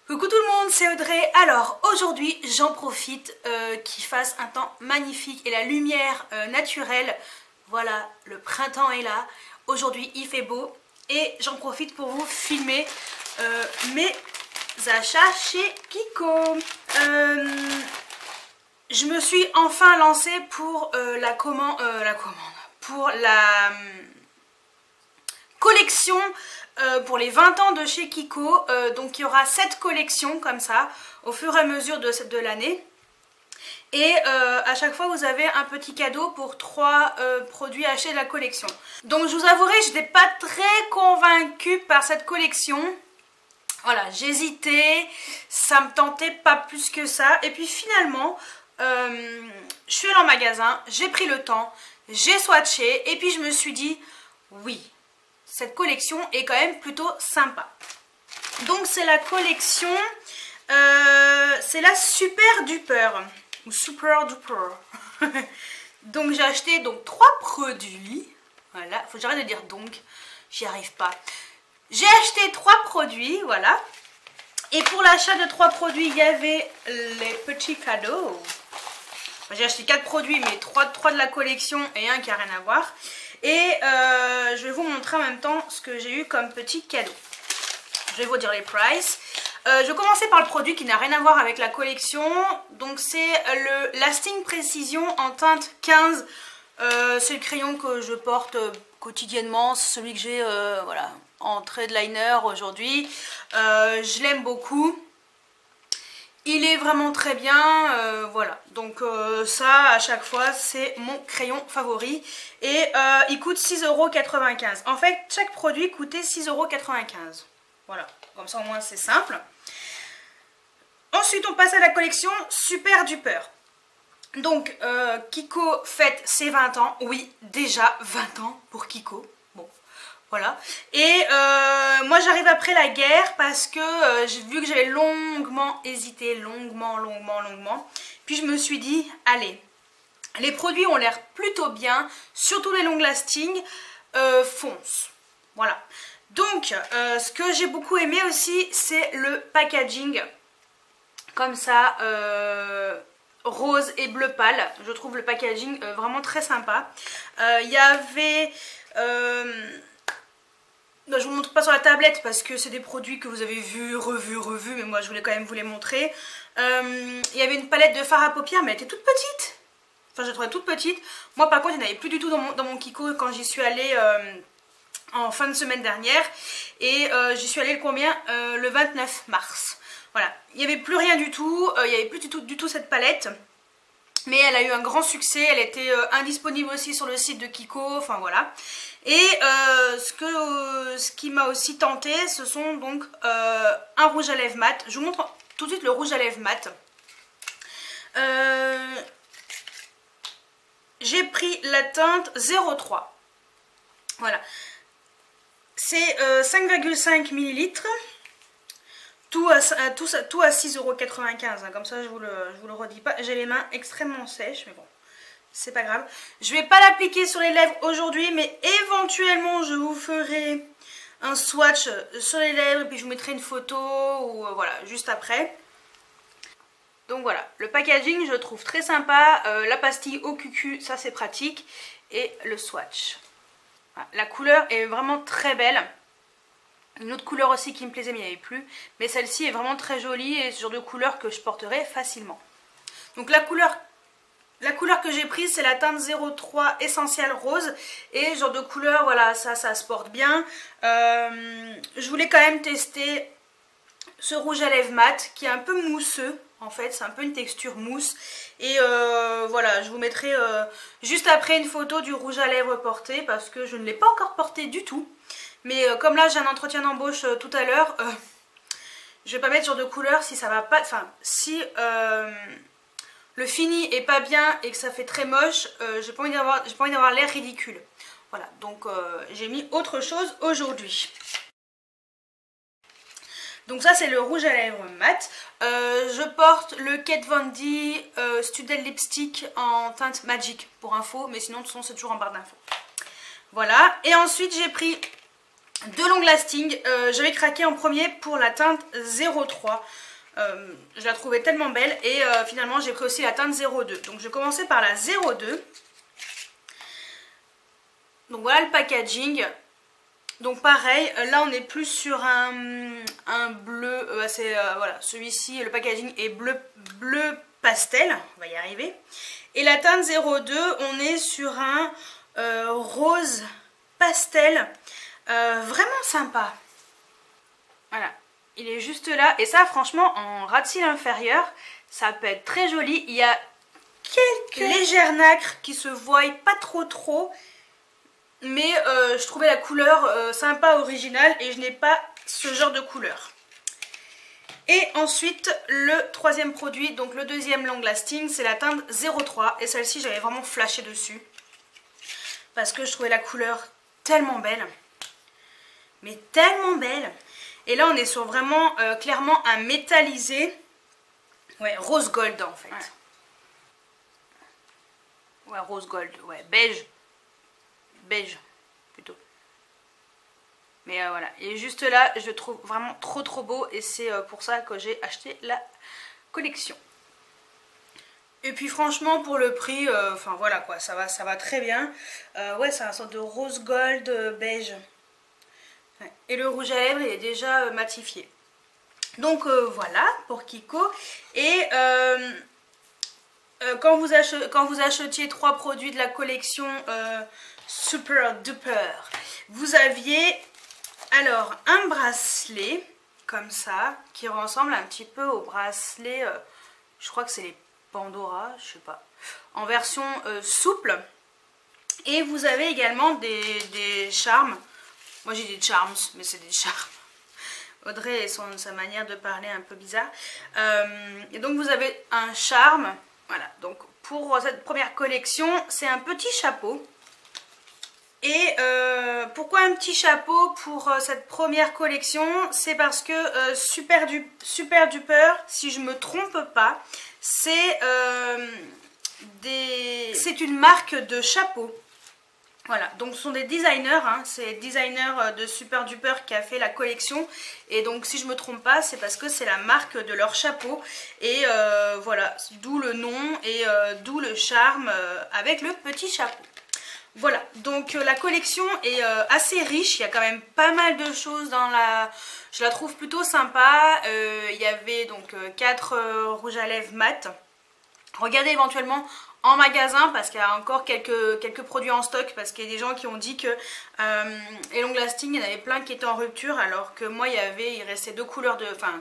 Coucou tout le monde, c'est Audrey. Alors aujourd'hui j'en profite qu'il fasse un temps magnifique et la lumière naturelle. Voilà, le printemps est là. Aujourd'hui il fait beau et j'en profite pour vous filmer mes achats chez Kiko. Je me suis enfin lancée pour la commande, pour la collection pour les 20 ans de chez Kiko. Donc il y aura 7 collections comme ça au fur et à mesure de l'année. Et à chaque fois vous avez un petit cadeau pour 3 produits achetés de la collection. Donc je vous avouerai, je n'étais pas très convaincue par cette collection. Voilà, j'hésitais, ça me tentait pas plus que ça. Et puis finalement, je suis allée en magasin, j'ai pris le temps, j'ai swatché et puis je me suis dit oui, cette collection est quand même plutôt sympa. Donc c'est la collection, c'est la Super Duper ou Super Duper. Donc j'ai acheté donc 3 produits. Voilà, faut que j'arrête de dire donc, j'y arrive pas. J'ai acheté 3 produits, voilà. Et pour l'achat de 3 produits, il y avait les petits cadeaux. J'ai acheté 4 produits, mais 3 de la collection et un qui n'a rien à voir. Et je vais vous montrer en même temps ce que j'ai eu comme petit cadeau. Je vais vous dire les prices. Je vais commencer par le produit qui n'a rien à voir avec la collection. Donc c'est le Lasting Precision en teinte 15. C'est le crayon que je porte quotidiennement. C'est celui que j'ai voilà, en trade liner aujourd'hui. Je l'aime beaucoup. Il est vraiment très bien, voilà, donc ça à chaque fois c'est mon crayon favori et il coûte 6,95 €. En fait chaque produit coûtait 6,95 €, voilà, comme ça au moins c'est simple. Ensuite on passe à la collection Super Duper. Donc Kiko fête ses 20 ans, oui déjà 20 ans pour Kiko. Voilà, et moi j'arrive après la guerre parce que j'ai vu que j'avais longuement hésité, longuement, puis je me suis dit, allez, les produits ont l'air plutôt bien, surtout les long lasting, fonce, voilà. Donc ce que j'ai beaucoup aimé aussi, c'est le packaging, comme ça, rose et bleu pâle, je trouve le packaging vraiment très sympa. Il y avait... je vous montre pas sur la tablette parce que c'est des produits que vous avez vus, revus, mais moi je voulais quand même vous les montrer. Il y avait une palette de fard à paupières, mais elle était toute petite. Enfin, je la trouvais toute petite. Moi par contre, il n'y en avait plus du tout dans mon Kiko quand j'y suis allée en fin de semaine dernière. Et j'y suis allée le combien le 29 mars. Voilà, il n'y avait plus rien du tout, il n'y avait plus du tout cette palette. Mais elle a eu un grand succès, elle était indisponible aussi sur le site de Kiko, enfin voilà. Et ce qui m'a aussi tenté, ce sont donc un rouge à lèvres mat. Je vous montre tout de suite le rouge à lèvres mat. J'ai pris la teinte 03. Voilà. C'est 5,5 ml. Tout à 6,95 €, hein, comme ça je vous le redis pas. J'ai les mains extrêmement sèches, mais bon, c'est pas grave. Je vais pas l'appliquer sur les lèvres aujourd'hui, mais éventuellement je vous ferai un swatch sur les lèvres, et puis je vous mettrai une photo, ou voilà, juste après. Donc voilà, le packaging je le trouve très sympa, la pastille au cucu, ça c'est pratique, et le swatch. Voilà, la couleur est vraiment très belle. Une autre couleur aussi qui me plaisait mais il n'y avait plus. Mais celle-ci est vraiment très jolie et ce genre de couleur que je porterai facilement. Donc la couleur que j'ai prise c'est la teinte 03 Essential Rose. Et ce genre de couleur, voilà, ça se porte bien. Je voulais quand même tester ce rouge à lèvres mat qui est un peu mousseux. En fait, c'est un peu une texture mousse. Et voilà, je vous mettrai juste après une photo du rouge à lèvres porté parce que je ne l'ai pas encore porté du tout. Mais comme là j'ai un entretien d'embauche tout à l'heure, je vais pas mettre ce genre de couleur si ça va pas. Enfin, si le fini est pas bien et que ça fait très moche, j'ai pas envie d'avoir l'air ridicule. Voilà, donc j'ai mis autre chose aujourd'hui. Donc ça c'est le rouge à lèvres mat. Je porte le Kat Von D Student Lipstick en teinte Magic pour info, mais sinon de toute façon c'est toujours en barre d'infos. Voilà, et ensuite j'ai pris 2 long lasting. J'avais craqué en premier pour la teinte 03. Je la trouvais tellement belle et finalement j'ai pris aussi la teinte 02. Donc je vais commencer par la 02. Donc voilà le packaging. Donc pareil, là on est plus sur un bleu, voilà, celui-ci, le packaging est bleu pastel, on va y arriver. Et la teinte 02, on est sur un rose pastel, vraiment sympa. Voilà, il est juste là. Et ça franchement, en ras de cils inférieur, ça peut être très joli. Il y a quelques légères nacres qui se voient pas trop. Mais je trouvais la couleur sympa, originale, et je n'ai pas ce genre de couleur. Et ensuite, le troisième produit, donc le deuxième long lasting, c'est la teinte 03. Et celle-ci, j'avais vraiment flashé dessus. Parce que je trouvais la couleur tellement belle. Mais tellement belle. Et là, on est sur vraiment, clairement, un métallisé. Ouais, rose gold en fait. Ouais, rose gold, ouais, beige plutôt, mais voilà, et juste là je le trouve vraiment trop beau et c'est pour ça que j'ai acheté la collection. Et puis franchement pour le prix, enfin voilà quoi, ça va très bien. Ouais, c'est un sorte de rose gold beige, ouais. Et le rouge à lèvres il est déjà matifié. Donc voilà pour Kiko. Et quand vous achetiez 3 produits de la collection Super Duper, vous aviez alors un bracelet comme ça qui ressemble un petit peu au bracelet, je crois que c'est les Pandora, je sais pas, en version souple. Et vous avez également des charmes. Moi j'ai des charms, mais c'est des charmes. Audrey et sa manière de parler un peu bizarre. Et donc vous avez un charme. Voilà, donc pour cette première collection, c'est un petit chapeau. Et pourquoi un petit chapeau pour cette première collection? C'est parce que Super Duper, si je me trompe pas, c'est une marque de chapeau. Voilà, donc ce sont des designers, hein, c'est le designer de Super Duper qui a fait la collection. Et donc si je me trompe pas, c'est parce que c'est la marque de leur chapeau. Et voilà, d'où le nom et d'où le charme avec le petit chapeau. Voilà, donc la collection est assez riche, il y a quand même pas mal de choses dans la... Je la trouve plutôt sympa. Il y avait donc 4 rouges à lèvres mat. Regardez éventuellement en magasin parce qu'il y a encore quelques produits en stock, parce qu'il y a des gens qui ont dit que les long lasting, il y en avait plein qui étaient en rupture, alors que moi il restait 2 couleurs enfin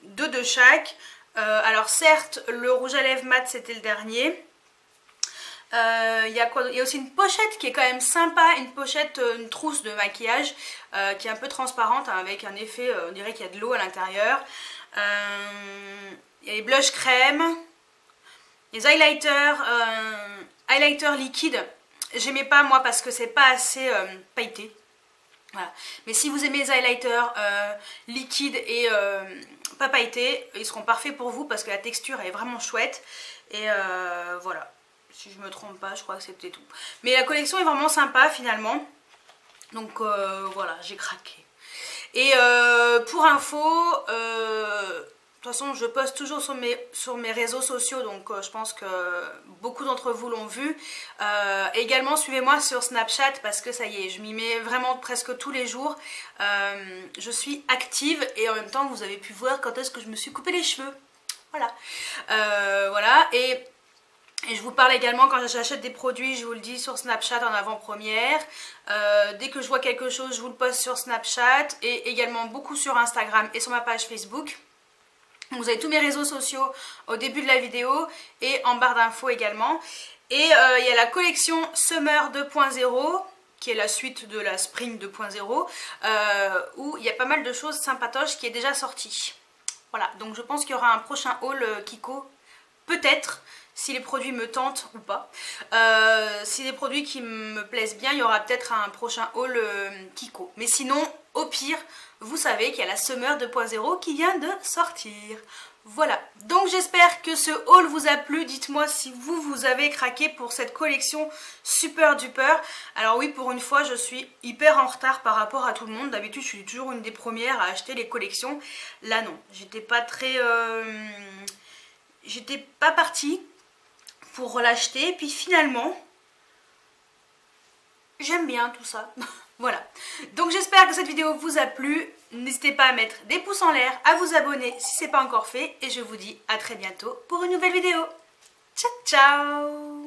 2 de chaque. Alors certes le rouge à lèvres mat c'était le dernier. Il y a aussi une pochette qui est quand même sympa, une trousse de maquillage qui est un peu transparente, hein, avec un effet, on dirait qu'il y a de l'eau à l'intérieur. Il y a les blush crème, les highlighters, highlighter liquide. J'aimais pas moi parce que c'est pas assez pailleté. Voilà. Mais si vous aimez les highlighters liquides et pas pailletés, ils seront parfaits pour vous parce que la texture est vraiment chouette. Et voilà. Si je me trompe pas, je crois que c'était tout. Mais la collection est vraiment sympa finalement. Donc voilà, j'ai craqué. Et pour info, de toute façon je poste toujours sur mes réseaux sociaux. Donc je pense que beaucoup d'entre vous l'ont vu. Également suivez-moi sur Snapchat parce que ça y est, je m'y mets vraiment presque tous les jours. Je suis active et en même temps vous avez pu voir quand est-ce que je me suis coupé les cheveux. Voilà. Voilà. Et je vous parle également quand j'achète des produits, je vous le dis sur Snapchat en avant-première. Dès que je vois quelque chose, je vous le poste sur Snapchat et également beaucoup sur Instagram et sur ma page Facebook. Vous avez tous mes réseaux sociaux au début de la vidéo et en barre d'infos également. Et il y a la collection Summer 2.0 qui est la suite de la Spring 2.0 où il y a pas mal de choses sympatoches qui est déjà sorti. Voilà, donc je pense qu'il y aura un prochain haul Kiko, peut-être. Si les produits me tentent ou pas. Si les produits qui me plaisent bien, il y aura peut-être un prochain haul Kiko. Mais sinon, au pire, vous savez qu'il y a la Summer 2.0 qui vient de sortir. Voilà, donc j'espère que ce haul vous a plu. Dites-moi si vous avez craqué pour cette collection super duper. Alors oui, pour une fois, je suis hyper en retard par rapport à tout le monde. D'habitude, je suis toujours une des premières à acheter les collections. Là, non, j'étais pas très... j'étais pas partie pour l'acheter. Puis finalement, j'aime bien tout ça. Voilà, donc j'espère que cette vidéo vous a plu. N'hésitez pas à mettre des pouces en l'air, à vous abonner si ce n'est pas encore fait. Et je vous dis à très bientôt pour une nouvelle vidéo. Ciao, ciao!